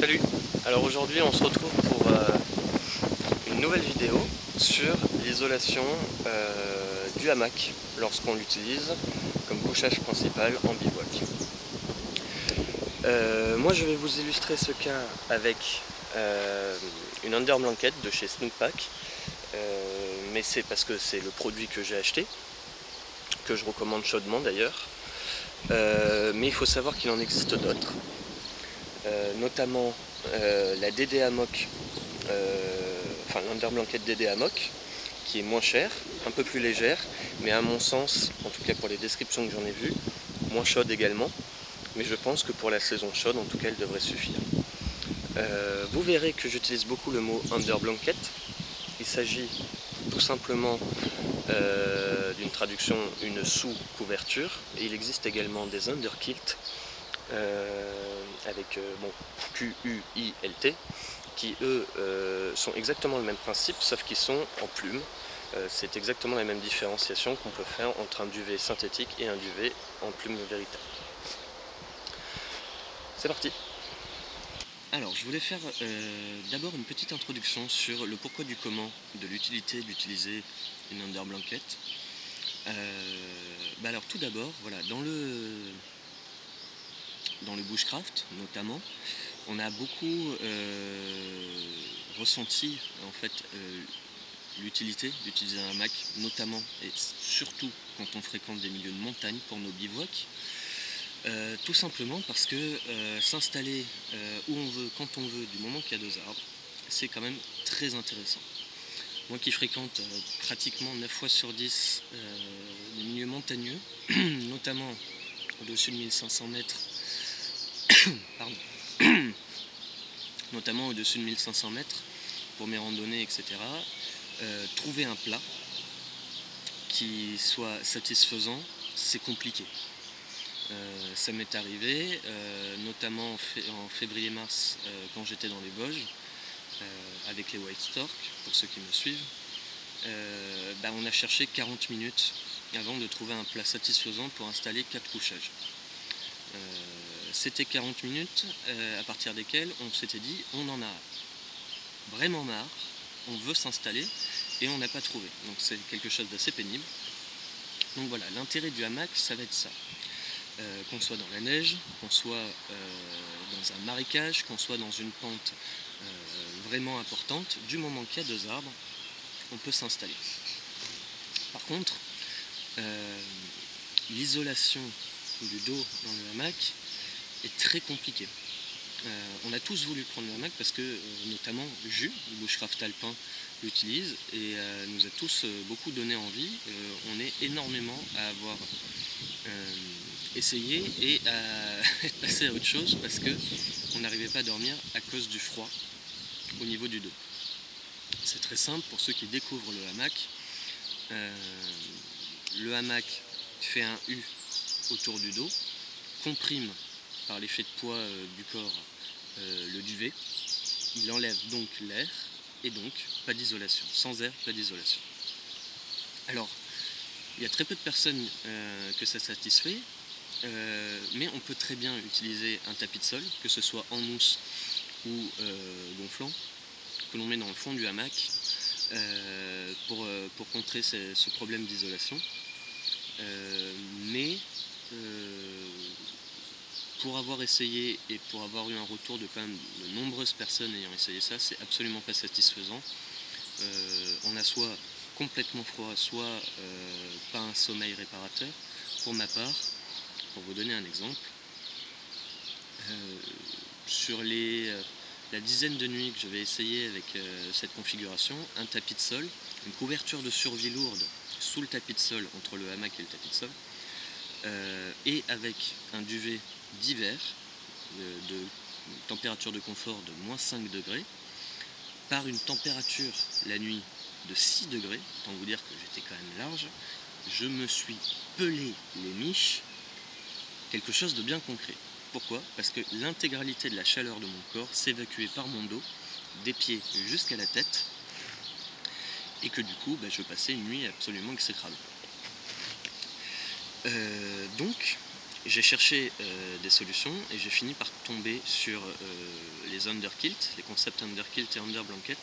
Salut. Alors aujourd'hui on se retrouve pour une nouvelle vidéo sur l'isolation du hamac lorsqu'on l'utilise comme couchage principal en bivouac. Moi je vais vous illustrer ce cas avec une under blanket de chez Snookpack, mais c'est parce que c'est le produit que j'ai acheté, que je recommande chaudement d'ailleurs, mais il faut savoir qu'il en existe d'autres. Notamment la DD Hammock, enfin l'Under Blanket DD Hammock, qui est moins chère, un peu plus légère, mais à mon sens, en tout cas pour les descriptions que j'en ai vues, moins chaude également, mais je pense que pour la saison chaude, en tout cas, elle devrait suffire. Vous verrez que j'utilise beaucoup le mot Under Blanket. Il s'agit tout simplement d'une traduction, une sous-couverture, et il existe également des underkilts, avec QUILT, qui eux sont exactement le même principe, sauf qu'ils sont en plume. C'est exactement la même différenciation qu'on peut faire entre un duvet synthétique et un duvet en plume véritable. C'est parti. Alors je voulais faire d'abord une petite introduction sur le pourquoi du comment de l'utilité d'utiliser une under blanket. Alors tout d'abord, voilà, dans le bushcraft notamment, on a beaucoup ressenti en fait l'utilité d'utiliser un hamac, notamment et surtout quand on fréquente des milieux de montagne pour nos bivouacs. Tout simplement parce que s'installer où on veut, quand on veut, du moment qu'il y a 2 arbres, c'est quand même très intéressant. Moi qui fréquente pratiquement 9 fois sur 10 des milieux montagneux, notamment au-dessus de 1500 mètres, pardon, notamment au-dessus de 1500 mètres pour mes randonnées, etc. Trouver un plat qui soit satisfaisant, c'est compliqué. Ça m'est arrivé, notamment en février-mars, quand j'étais dans les Vosges, avec les White Stork, pour ceux qui me suivent. On a cherché 40 minutes avant de trouver un plat satisfaisant pour installer 4 couchages. C'était 40 minutes à partir desquelles on s'était dit on en a vraiment marre, on veut s'installer et on n'a pas trouvé. Donc c'est quelque chose d'assez pénible. Donc voilà, l'intérêt du hamac, ça va être ça. Qu'on soit dans la neige, qu'on soit dans un marécage, qu'on soit dans une pente vraiment importante, du moment qu'il y a 2 arbres, on peut s'installer. Par contre, l'isolation du dos dans le hamac est très compliquée. On a tous voulu prendre le hamac parce que notamment Jus, le bushcraft alpin, l'utilise et nous a tous beaucoup donné envie. On est énormément à avoir essayé et à être passé à autre chose parce qu'on n'arrivait pas à dormir à cause du froid au niveau du dos. C'est très simple pour ceux qui découvrent le hamac. Le hamac fait un U autour du dos, comprime par l'effet de poids du corps le duvet, il enlève donc l'air et donc pas d'isolation. Sans air, pas d'isolation. Alors, il y a très peu de personnes que ça satisfait, mais on peut très bien utiliser un tapis de sol, que ce soit en mousse ou gonflant, que l'on met dans le fond du hamac pour contrer ce problème d'isolation. Mais pour avoir essayé et pour avoir eu un retour de quand même de nombreuses personnes ayant essayé ça, c'est absolument pas satisfaisant. On a soit complètement froid, soit pas un sommeil réparateur. Pour ma part, pour vous donner un exemple, sur la dizaine de nuits que je vais essayer avec cette configuration, un tapis de sol, une couverture de survie lourde sous le tapis de sol, entre le hamac et le tapis de sol, et avec un duvet d'hiver de température de confort de moins 5 degrés, par une température la nuit de 6 degrés, autant vous dire que j'étais quand même large, je me suis pelé les miches, quelque chose de bien concret. Pourquoi ? Parce que l'intégralité de la chaleur de mon corps s'évacuait par mon dos, des pieds jusqu'à la tête, et que du coup, je passais une nuit absolument exécrable. Donc, J'ai cherché des solutions et j'ai fini par tomber sur les underkilt, les concepts underkilt et underblanket.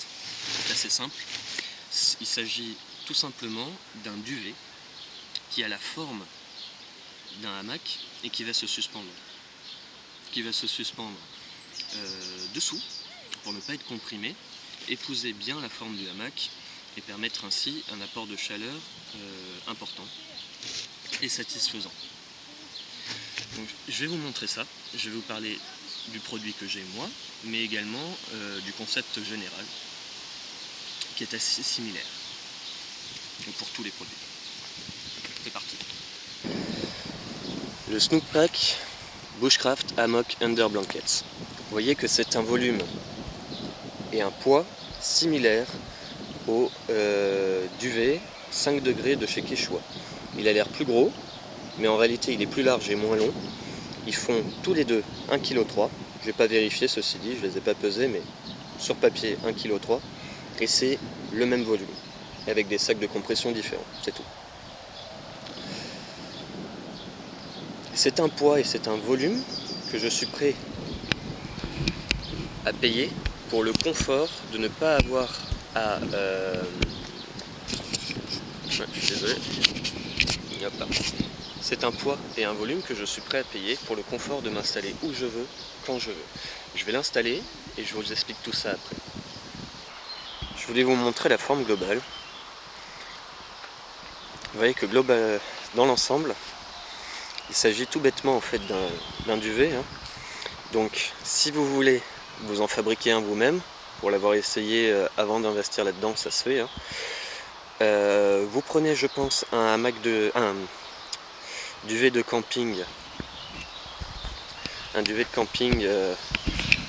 C'est assez simple. Il s'agit tout simplement d'un duvet qui a la forme d'un hamac et qui va se suspendre. Dessous pour ne pas être comprimé, épouser bien la forme du hamac et permettre ainsi un apport de chaleur important et satisfaisant. Donc, je vais vous montrer ça, je vais vous parler du produit que j'ai moi, mais également du concept général qui est assez similaire donc pour tous les produits. C'est parti. Le Snook Pack Bushcraft Hammock Under Blankets. Vous voyez que c'est un volume et un poids similaire au duvet 5 degrés de chez Quechua. Il a l'air plus gros, mais en réalité il est plus large et moins long. Ils font tous les deux 1,3 kg. Je vais pas vérifier ceci dit, je les ai pas pesés, mais sur papier 1,3 kg. Et c'est le même volume, avec des sacs de compression différents, c'est tout. C'est un poids et c'est un volume que je suis prêt à payer pour le confort de ne pas avoir à... je suis désolé. Hop là. C'est un poids et un volume que je suis prêt à payer pour le confort de m'installer où je veux, quand je veux. Je vais l'installer et je vous explique tout ça après. Je voulais vous montrer la forme globale. Vous voyez que dans l'ensemble, il s'agit tout bêtement en fait d'un duvet. Donc si vous voulez vous en fabriquer un vous-même, pour l'avoir essayé avant d'investir là-dedans, ça se fait. Vous prenez, je pense, un duvet de camping,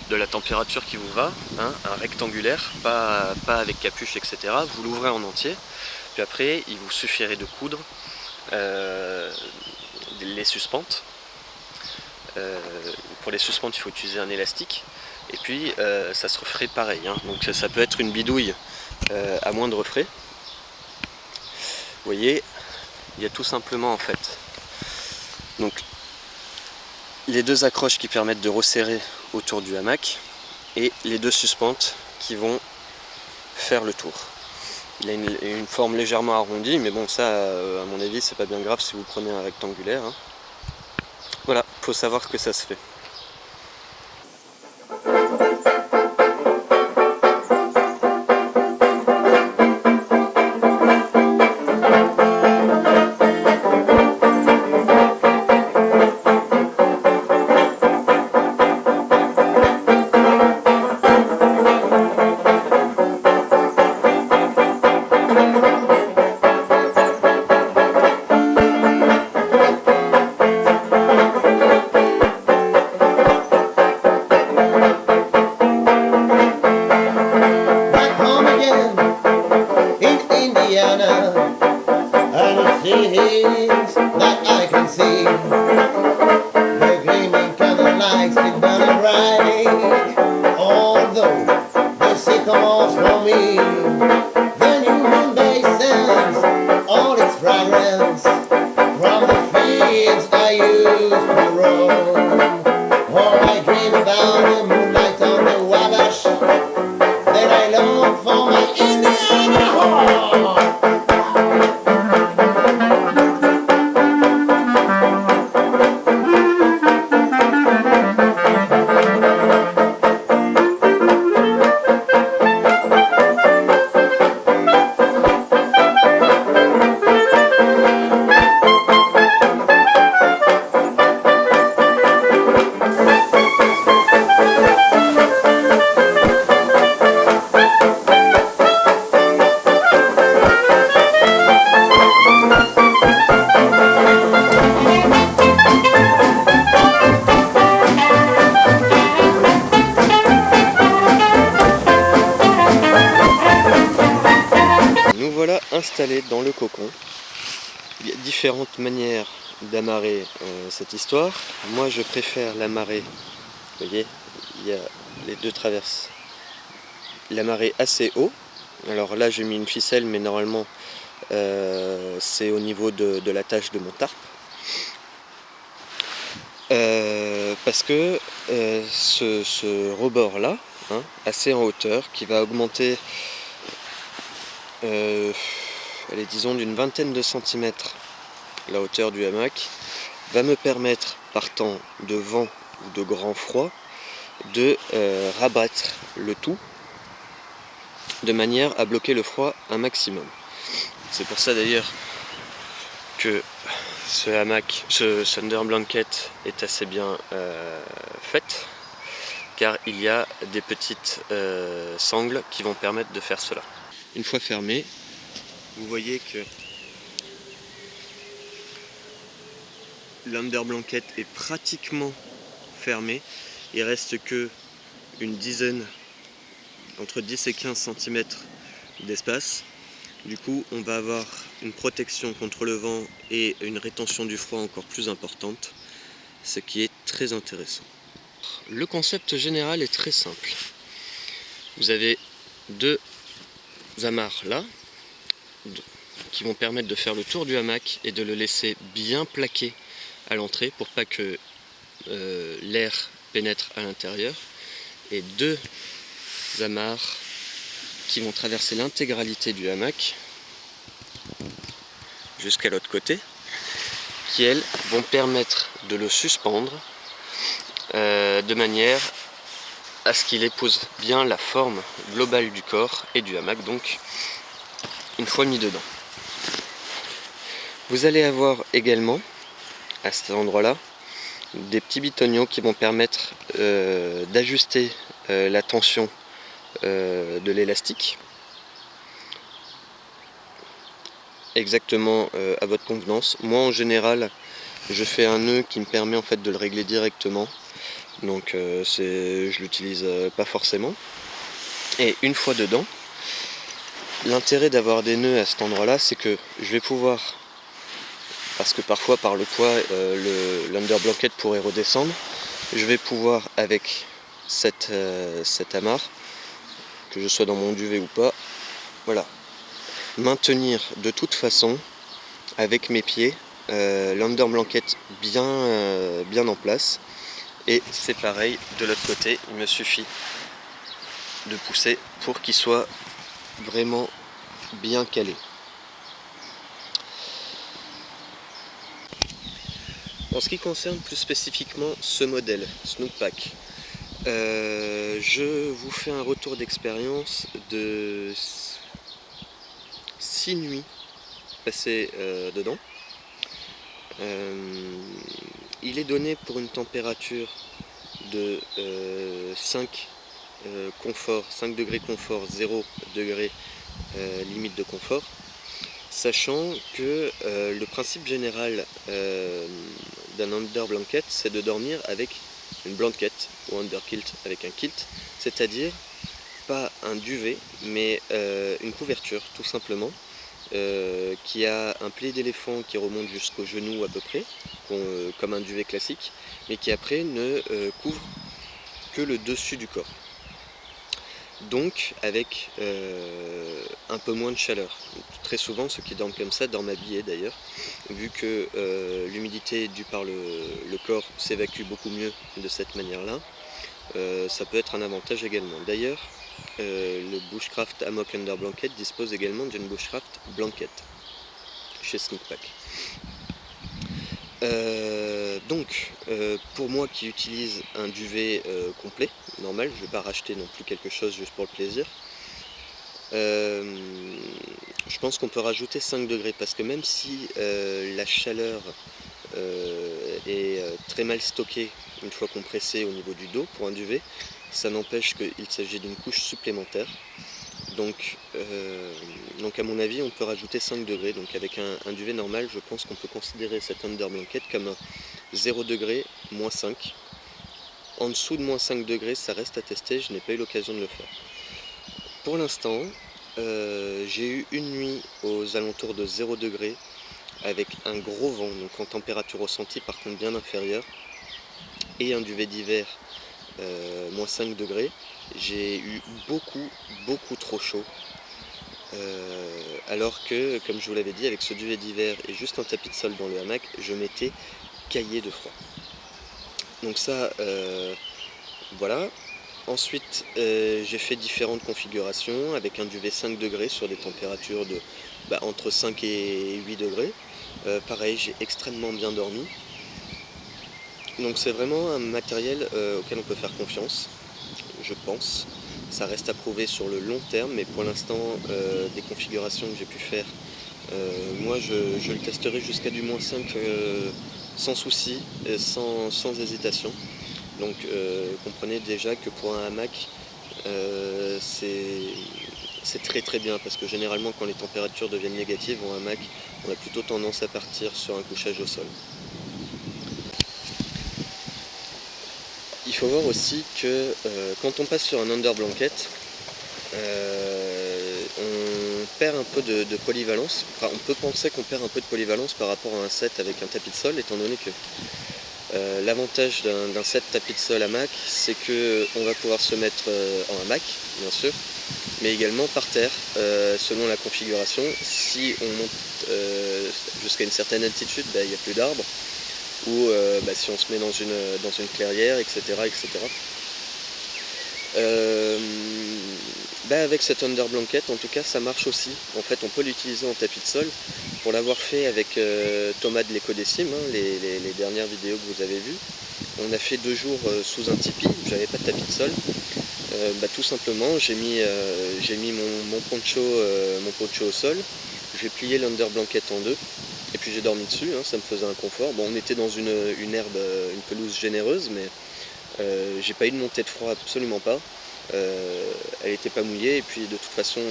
de la température qui vous va, un rectangulaire, pas avec capuche, etc. Vous l'ouvrez en entier, puis après il vous suffirait de coudre les suspentes. Pour les suspentes, il faut utiliser un élastique, et puis ça se referait pareil. Donc ça peut être une bidouille à moindre frais. Vous voyez, il y a tout simplement en fait donc les deux accroches qui permettent de resserrer autour du hamac et les deux suspentes qui vont faire le tour. Il a une forme légèrement arrondie, mais bon, ça à mon avis c'est pas bien grave si vous prenez un rectangulaire. Voilà, faut savoir que ça se fait. That I can see the gleaming candlelights keep burning bright. Although the sycamores for me, the new moon day sends all its fragrance from the fields I used to roam. Oh, I dream about the moonlight on the Wabash, then I long for my Indiana home. Voilà installé dans le cocon. Il y a différentes manières d'amarrer cette histoire. Moi je préfère l'amarrer, vous voyez, il y a les deux traverses, l'amarrer assez haut. Alors là j'ai mis une ficelle, mais normalement c'est au niveau de l'attache de mon tarp. Parce que ce rebord là, hein, assez en hauteur, qui va augmenter allez, disons d'une vingtaine de centimètres la hauteur du hamac, va me permettre, par temps de vent ou de grand froid, de rabattre le tout de manière à bloquer le froid un maximum. C'est pour ça d'ailleurs que ce hamac, ce Thunder Blanket est assez bien fait, car il y a des petites sangles qui vont permettre de faire cela. Une fois fermé, vous voyez que l'Under Blanket est pratiquement fermé. Il reste que une dizaine, entre 10 et 15 cm d'espace. Du coup, on va avoir une protection contre le vent et une rétention du froid encore plus importante, ce qui est très intéressant. Le concept général est très simple. Vous avez deux amarres là, qui vont permettre de faire le tour du hamac et de le laisser bien plaqué à l'entrée pour pas que l'air pénètre à l'intérieur, et deux amarres qui vont traverser l'intégralité du hamac jusqu'à l'autre côté, qui elles vont permettre de le suspendre de manière à ce qu'il épouse bien la forme globale du corps et du hamac, donc une fois mis dedans. Vous allez avoir également à cet endroit-là des petits bitoniaux qui vont permettre d'ajuster la tension de l'élastique exactement à votre convenance. Moi en général je fais un nœud qui me permet en fait de le régler directement, donc je l'utilise pas forcément. Et une fois dedans, l'intérêt d'avoir des nœuds à cet endroit là, c'est que je vais pouvoir, parce que parfois par le poids l'under blanket pourrait redescendre, je vais pouvoir avec cette amarre, que je sois dans mon duvet ou pas, voilà, maintenir de toute façon avec mes pieds l'under blanket bien en place. Et c'est pareil de l'autre côté, il me suffit de pousser pour qu'il soit vraiment bien calé. En ce qui concerne plus spécifiquement ce modèle Snookpak, je vous fais un retour d'expérience de 6 nuits passées dedans. Il est donné pour une température de 5 degrés confort, 0 degré limite de confort, sachant que le principe général d'un under blanket, c'est de dormir avec une blanket ou under kilt avec un kilt, c'est-à-dire pas un duvet mais une couverture tout simplement, qui a un pli d'éléphant qui remonte jusqu'au genou à peu près, comme un duvet classique, mais qui après ne couvre que le dessus du corps. Donc avec un peu moins de chaleur. Très souvent ceux qui dorment comme ça dorment habillés d'ailleurs, vu que l'humidité due par le corps s'évacue beaucoup mieux de cette manière-là. Ça peut être un avantage également. D'ailleurs, le Bushcraft Hammock Under Blanket dispose également d'une Bushcraft Blanket chez Snookpak. Donc, pour moi qui utilise un duvet complet, normal, je ne vais pas racheter non plus quelque chose juste pour le plaisir, je pense qu'on peut rajouter 5 degrés, parce que même si la chaleur est très mal stockée une fois compressée au niveau du dos pour un duvet, ça n'empêche qu'il s'agit d'une couche supplémentaire. Donc à mon avis on peut rajouter 5 degrés, donc avec un duvet normal je pense qu'on peut considérer cet under blanket comme un 0 degré, moins 5. En dessous de moins 5 degrés ça reste à tester, je n'ai pas eu l'occasion de le faire. Pour l'instant j'ai eu une nuit aux alentours de 0 degré avec un gros vent, donc en température ressentie par contre bien inférieure, et un duvet d'hiver moins 5 degrés. J'ai eu beaucoup trop chaud, alors que, comme je vous l'avais dit, avec ce duvet d'hiver et juste un tapis de sol dans le hamac, je m'étais caillé de froid. Donc ça, voilà. Ensuite, j'ai fait différentes configurations avec un duvet 5 degrés sur des températures de entre 5 et 8 degrés. Pareil, j'ai extrêmement bien dormi. Donc c'est vraiment un matériel auquel on peut faire confiance, je pense. Ça reste à prouver sur le long terme, mais pour l'instant, des configurations que j'ai pu faire, moi je le testerai jusqu'à du -5 sans souci, sans hésitation. Donc comprenez déjà que pour un hamac, c'est très très bien, parce que généralement quand les températures deviennent négatives en hamac, on a plutôt tendance à partir sur un couchage au sol. Il faut voir aussi que quand on passe sur un under blanket, on perd un peu de polyvalence. Enfin, on peut penser qu'on perd un peu de polyvalence par rapport à un set avec un tapis de sol, étant donné que l'avantage d'un set tapis de sol hamac, c'est qu'on va pouvoir se mettre en hamac, bien sûr, mais également par terre, selon la configuration. Si on monte jusqu'à une certaine altitude, il n'y a plus d'arbres, ou si on se met dans une clairière, etc. Avec cet under blanket, en tout cas, ça marche aussi. En fait, on peut l'utiliser en tapis de sol. Pour l'avoir fait avec Thomas de l'Éco-Décime, les dernières vidéos que vous avez vues, on a fait 2 jours sous un tipi, j'avais pas de tapis de sol. Tout simplement, j'ai mis mon poncho au sol, j'ai plié l'under blanket en deux, et puis j'ai dormi dessus, ça me faisait un confort. Bon, on était dans une herbe, une pelouse généreuse, mais j'ai pas eu de montée de froid, absolument pas. Elle n'était pas mouillée, et puis de toute façon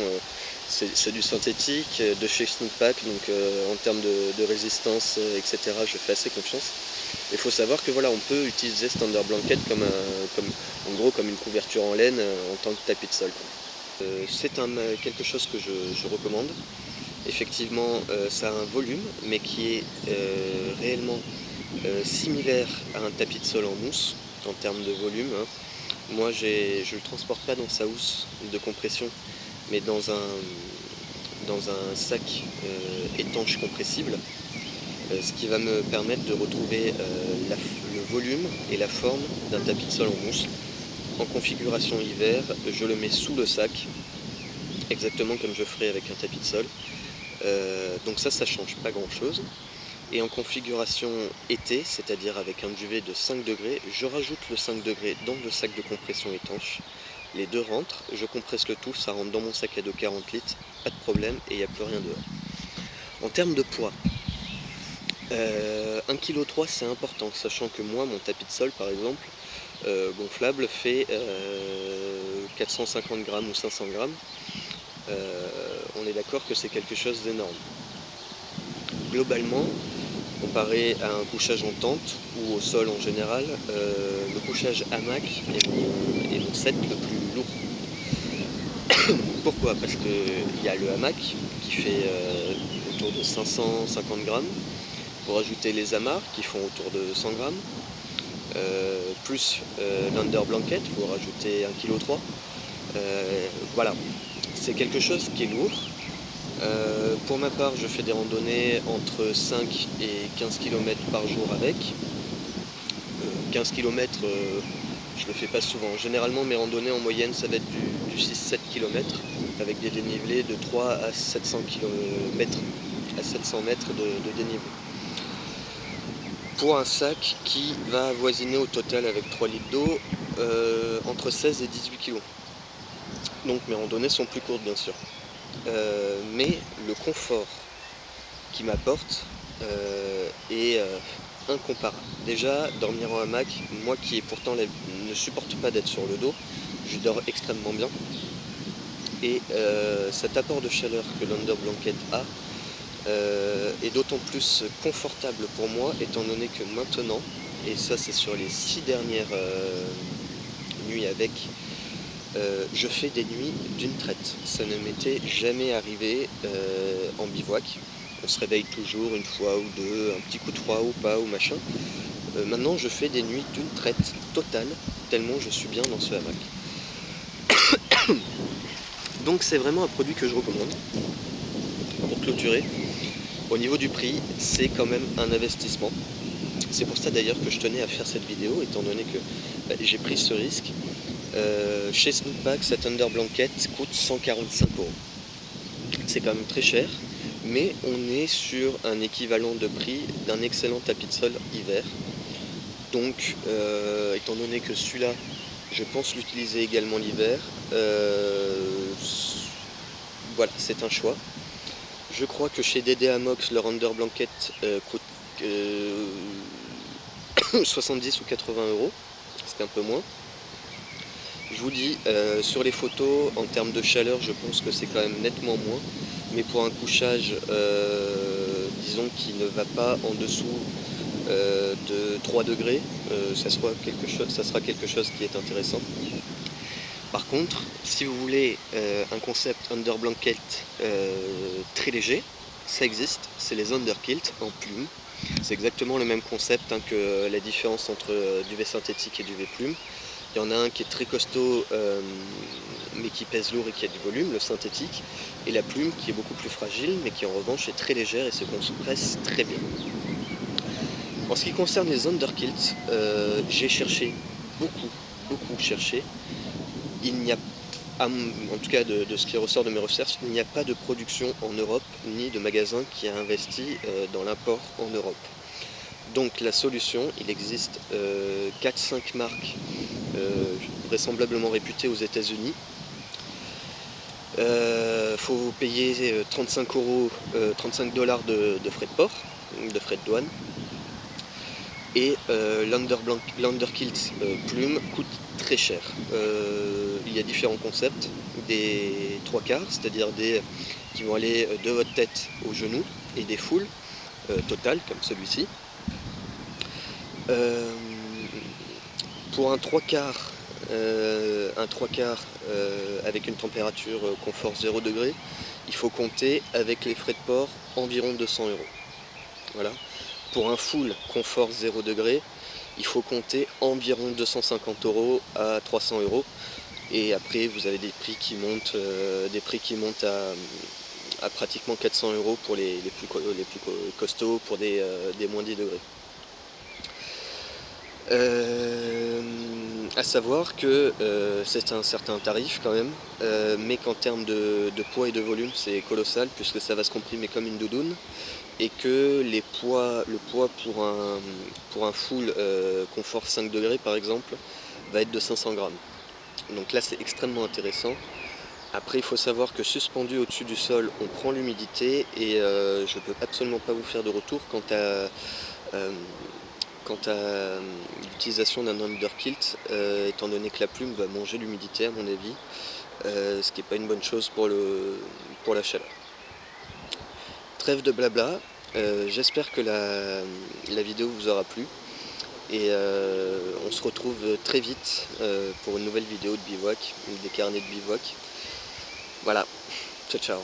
c'est du synthétique de chez Snookpak, donc en termes de résistance, etc., je fais assez confiance. Il faut savoir que voilà, on peut utiliser cet under blanket en gros comme une couverture en laine en tant que tapis de sol. C'est quelque chose que je recommande. Effectivement, ça a un volume, mais qui est réellement similaire à un tapis de sol en mousse en termes de volume. Moi, je ne le transporte pas dans sa housse de compression, mais dans un sac étanche compressible, ce qui va me permettre de retrouver le volume et la forme d'un tapis de sol en mousse. En configuration hiver, je le mets sous le sac, exactement comme je ferais avec un tapis de sol. Donc ça change pas grand chose. Et en configuration été, c'est-à-dire avec un duvet de 5 degrés, je rajoute le 5 degrés dans le sac de compression étanche. Les deux rentrent, je compresse le tout, ça rentre dans mon sac à dos 40 litres, pas de problème, et il n'y a plus rien dehors. En termes de poids, 1,3 kg c'est important, sachant que moi, mon tapis de sol par exemple, gonflable, fait 450 grammes ou 500 grammes. On est d'accord que c'est quelque chose d'énorme. Globalement, comparé à un couchage en tente ou au sol en général, le couchage hamac est mon set le plus lourd. Pourquoi? Parce qu'il y a le hamac qui fait autour de 550 grammes, pour ajouter les amarres qui font autour de 100 grammes, plus l'under blanket pour rajouter 1,3 kg. Voilà, c'est quelque chose qui est lourd. Pour ma part, je fais des randonnées entre 5 et 15 km par jour avec. 15 km, je le fais pas souvent. Généralement, mes randonnées en moyenne, ça va être du 6-7 km avec des dénivelés de 3 à 700 km, à 700 mètres de dénivelé. Pour un sac qui va avoisiner au total avec 3 litres d'eau entre 16 et 18 kg. Donc mes randonnées sont plus courtes bien sûr. Mais le confort qu'il m'apporte est incomparable. Déjà, dormir en hamac, moi qui pourtant ne supporte pas d'être sur le dos, je dors extrêmement bien. Et cet apport de chaleur que l'under blanket a est d'autant plus confortable pour moi, étant donné que maintenant, et ça c'est sur les 6 dernières nuits avec, je fais des nuits d'une traite. Ça ne m'était jamais arrivé en bivouac. On se réveille toujours une fois ou deux, un petit coup de froid ou pas, ou machin. Maintenant, je fais des nuits d'une traite totale, tellement je suis bien dans ce hamac. Donc c'est vraiment un produit que je recommande. Pour clôturer, au niveau du prix, c'est quand même un investissement. C'est pour ça d'ailleurs que je tenais à faire cette vidéo, étant donné que j'ai pris ce risque. Chez Snooppak, cette Under Blanket coûte 145 €. C'est quand même très cher, mais on est sur un équivalent de prix d'un excellent tapis de sol hiver. Donc, étant donné que celui-là, je pense l'utiliser également l'hiver, voilà, c'est un choix. Je crois que chez DD Amox, leur Under Blanket coûte 70 ou 80 €, c'est un peu moins. Je vous dis, sur les photos, en termes de chaleur, je pense que c'est quand même nettement moins. Mais pour un couchage, disons qui ne va pas en dessous de 3 degrés, ça sera quelque chose qui est intéressant. Par contre, si vous voulez un concept under blanket très léger, ça existe, c'est les underkilt en plume. C'est exactement le même concept que la différence entre duvet synthétique et duvet plume. Il y en a un qui est très costaud mais qui pèse lourd et qui a du volume, le synthétique, et la plume qui est beaucoup plus fragile mais qui en revanche est très légère et se compresse très bien. En ce qui concerne les underkilts, j'ai cherché, beaucoup cherché. Il n'y a, en tout cas de ce qui ressort de mes recherches, il n'y a pas de production en Europe ni de magasin qui a investi dans l'import en Europe. Donc la solution, il existe 4-5 marques vraisemblablement réputées aux États-Unis. Faut payer 35 $, de frais de port, de frais de douane. Et l'underkilt plume coûte très cher. Il y a différents concepts, des 3/4, c'est-à-dire des qui vont aller de votre tête au genou, et des fulls totales comme celui-ci. Pour un 3/4, avec une température confort 0 degré, il faut compter avec les frais de port environ 200 €. Voilà. Pour un full confort 0 degré, il faut compter environ 250 € à 300 €. Et après, vous avez des prix qui montent, à pratiquement 400 € pour les plus costauds, pour des moins 10 degrés. À savoir que c'est un certain tarif quand même, mais qu'en termes de poids et de volume, c'est colossal puisque ça va se comprimer comme une doudoune, et que le poids pour un full confort 5 degrés par exemple va être de 500 grammes. Donc là c'est extrêmement intéressant. Après il faut savoir que suspendu au-dessus du sol on prend l'humidité, et je ne peux absolument pas vous faire de retour quant à l'utilisation d'un underkilt, étant donné que la plume va manger l'humidité à mon avis, ce qui n'est pas une bonne chose pour la chaleur. Trêve de blabla, j'espère que la vidéo vous aura plu, et on se retrouve très vite pour une nouvelle vidéo de bivouac, des carnets de bivouac. Voilà, ciao ciao.